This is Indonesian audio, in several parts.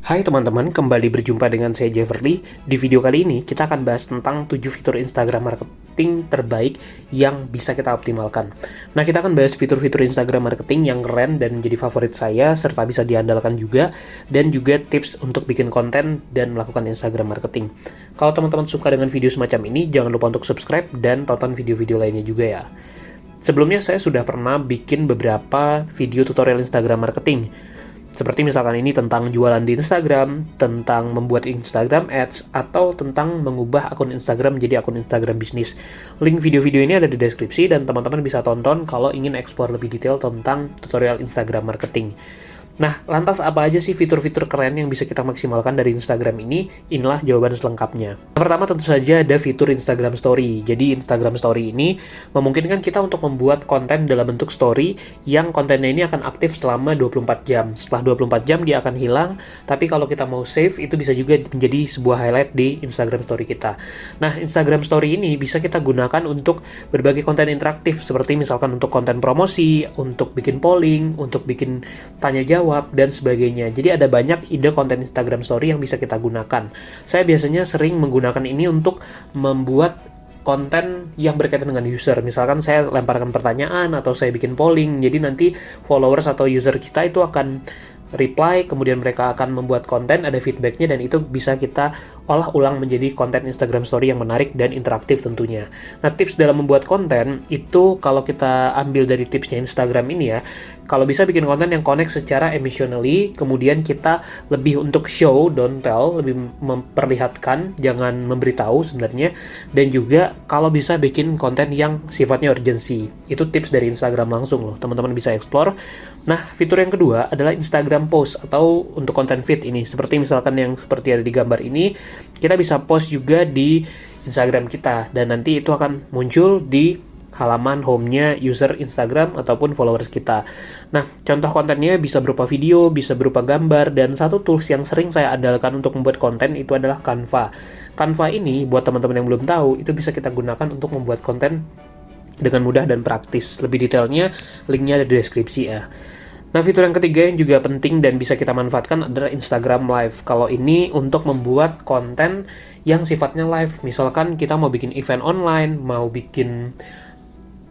Hai teman-teman, kembali berjumpa dengan saya Jefferly. Di video kali ini kita akan bahas tentang 7 fitur Instagram marketing terbaik yang bisa kita optimalkan. Nah, kita akan bahas fitur-fitur Instagram marketing yang keren dan menjadi favorit saya, serta bisa diandalkan juga, dan juga tips untuk bikin konten dan melakukan Instagram marketing. Kalau teman-teman suka dengan video semacam ini, jangan lupa untuk subscribe dan tonton video-video lainnya juga ya. Sebelumnya saya sudah pernah bikin beberapa video tutorial Instagram marketing. Seperti misalkan ini tentang jualan di Instagram, tentang membuat Instagram Ads, atau tentang mengubah akun Instagram menjadi akun Instagram bisnis. Link video-video ini ada di deskripsi dan teman-teman bisa tonton kalau ingin eksplor lebih detail tentang tutorial Instagram marketing. Nah, lantas apa aja sih fitur-fitur keren yang bisa kita maksimalkan dari Instagram ini? Inilah jawaban selengkapnya. Yang pertama tentu saja ada fitur Instagram Story. Jadi Instagram Story ini memungkinkan kita untuk membuat konten dalam bentuk story yang kontennya ini akan aktif selama 24 jam. Setelah 24 jam dia akan hilang, tapi kalau kita mau save itu bisa juga menjadi sebuah highlight di Instagram Story kita. Nah, Instagram Story ini bisa kita gunakan untuk berbagai konten interaktif seperti misalkan untuk konten promosi, untuk bikin polling, untuk bikin tanya jawab, dan sebagainya. Jadi ada banyak ide konten Instagram Story yang bisa kita gunakan. Saya biasanya sering menggunakan ini untuk membuat konten yang berkaitan dengan user. Misalkan saya lemparkan pertanyaan atau saya bikin polling, jadi nanti followers atau user kita itu akan reply, kemudian mereka akan membuat konten, ada feedbacknya, dan itu bisa kita olah ulang menjadi konten Instagram Story yang menarik dan interaktif tentunya. Nah, tips dalam membuat konten itu kalau kita ambil dari tipsnya Instagram ini ya, kalau bisa bikin konten yang connect secara emotionally, kemudian kita lebih untuk show, don't tell, lebih memperlihatkan, jangan memberitahu sebenarnya, dan juga kalau bisa bikin konten yang sifatnya urgency. Itu tips dari Instagram langsung loh, teman-teman bisa explore. Nah, fitur yang kedua adalah Instagram Post atau untuk konten feed ini. Seperti misalkan yang seperti ada di gambar ini, kita bisa post juga di Instagram kita dan nanti itu akan muncul di halaman home-nya user Instagram ataupun followers kita. Nah, contoh kontennya bisa berupa video, bisa berupa gambar, dan satu tools yang sering saya andalkan untuk membuat konten itu adalah Canva. Canva ini, buat teman-teman yang belum tahu, itu bisa kita gunakan untuk membuat konten dengan mudah dan praktis. Lebih detailnya, linknya ada di deskripsi ya. Nah, fitur yang ketiga yang juga penting dan bisa kita manfaatkan adalah Instagram Live. Kalau ini untuk membuat konten yang sifatnya live. Misalkan kita mau bikin event online, mau bikin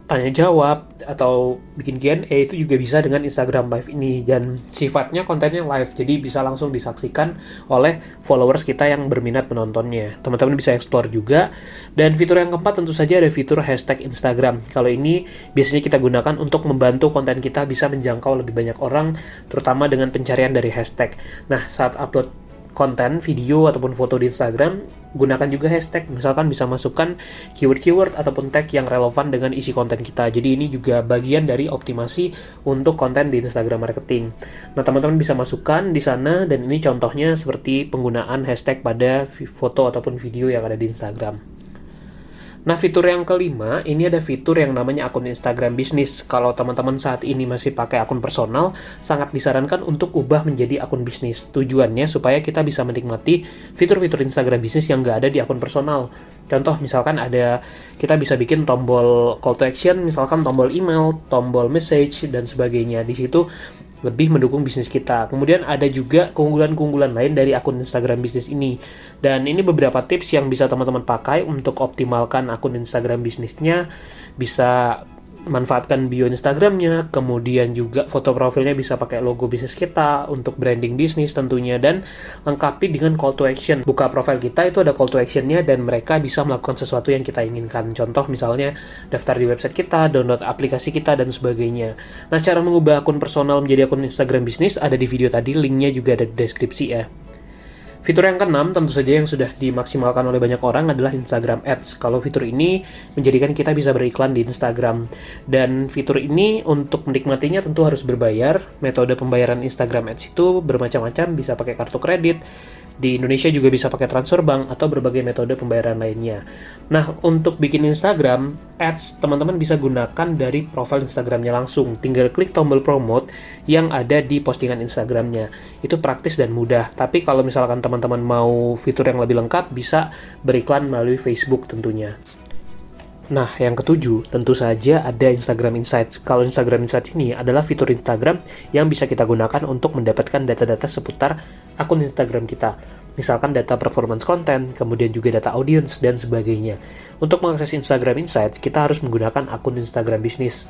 tanya jawab, atau bikin Q&A, itu juga bisa dengan Instagram Live ini. Dan sifatnya kontennya live, jadi bisa langsung disaksikan oleh followers kita yang berminat menontonnya. Teman-teman bisa explore juga. Dan fitur yang keempat tentu saja ada fitur hashtag Instagram. Kalau ini biasanya kita gunakan untuk membantu konten kita bisa menjangkau lebih banyak orang, terutama dengan pencarian dari hashtag. Nah, saat upload konten, video, ataupun foto di Instagram, gunakan juga hashtag. Misalkan bisa masukkan keyword-keyword ataupun tag yang relevan dengan isi konten kita. Jadi ini juga bagian dari optimasi untuk konten di Instagram marketing. Nah, teman-teman bisa masukkan di sana, dan ini contohnya seperti penggunaan hashtag pada foto ataupun video yang ada di Instagram. Nah, fitur yang kelima, ini ada fitur yang namanya akun Instagram bisnis. Kalau teman-teman saat ini masih pakai akun personal, sangat disarankan untuk ubah menjadi akun bisnis. Tujuannya supaya kita bisa menikmati fitur-fitur Instagram bisnis yang nggak ada di akun personal. Contoh, misalkan kita bisa bikin tombol call to action, misalkan tombol email, tombol message, dan sebagainya. Di situ lebih mendukung bisnis kita. Kemudian ada juga keunggulan-keunggulan lain dari akun Instagram bisnis ini. Dan ini beberapa tips yang bisa teman-teman pakai untuk optimalkan akun Instagram bisnisnya. Bisa manfaatkan bio Instagramnya, kemudian juga foto profilnya bisa pakai logo bisnis kita untuk branding bisnis tentunya, dan lengkapi dengan call to action. Buka profil kita itu ada call to actionnya dan mereka bisa melakukan sesuatu yang kita inginkan. Contoh misalnya daftar di website kita, download aplikasi kita, dan sebagainya. Nah, cara mengubah akun personal menjadi akun Instagram bisnis ada di video tadi, linknya juga ada di deskripsi ya. Fitur yang keenam tentu saja yang sudah dimaksimalkan oleh banyak orang adalah Instagram Ads. Kalau fitur ini menjadikan kita bisa beriklan di Instagram. Dan fitur ini untuk menikmatinya tentu harus berbayar. Metode pembayaran Instagram Ads itu bermacam-macam, bisa pakai kartu kredit. Di Indonesia juga bisa pakai transfer bank atau berbagai metode pembayaran lainnya. Nah, untuk bikin Instagram Ads, teman-teman bisa gunakan dari profil Instagramnya langsung. Tinggal klik tombol promote yang ada di postingan Instagramnya. Itu praktis dan mudah. Tapi kalau misalkan teman-teman mau fitur yang lebih lengkap, bisa beriklan melalui Facebook tentunya. Nah, yang ketujuh, tentu saja ada Instagram Insights. Kalau Instagram Insights ini adalah fitur Instagram yang bisa kita gunakan untuk mendapatkan data-data seputar akun Instagram kita. Misalkan data performance konten, kemudian juga data audience, dan sebagainya. Untuk mengakses Instagram Insights, kita harus menggunakan akun Instagram bisnis.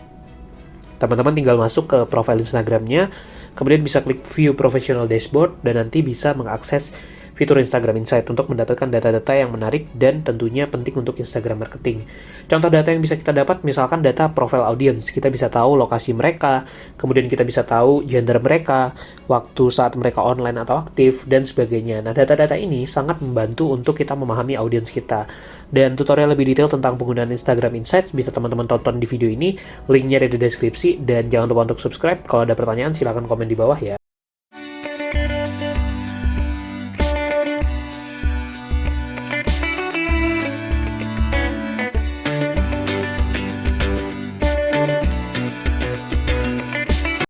Teman-teman tinggal masuk ke profil Instagramnya, kemudian bisa klik View Professional Dashboard, dan nanti bisa mengakses fitur Instagram Insight untuk mendapatkan data-data yang menarik dan tentunya penting untuk Instagram marketing. Contoh data yang bisa kita dapat, misalkan data profile audience, kita bisa tahu lokasi mereka, kemudian kita bisa tahu gender mereka, waktu saat mereka online atau aktif, dan sebagainya. Nah, data-data ini sangat membantu untuk kita memahami audiens kita. Dan tutorial lebih detail tentang penggunaan Instagram Insights bisa teman-teman tonton di video ini, linknya ada di deskripsi, dan jangan lupa untuk subscribe. Kalau ada pertanyaan silahkan komen di bawah ya.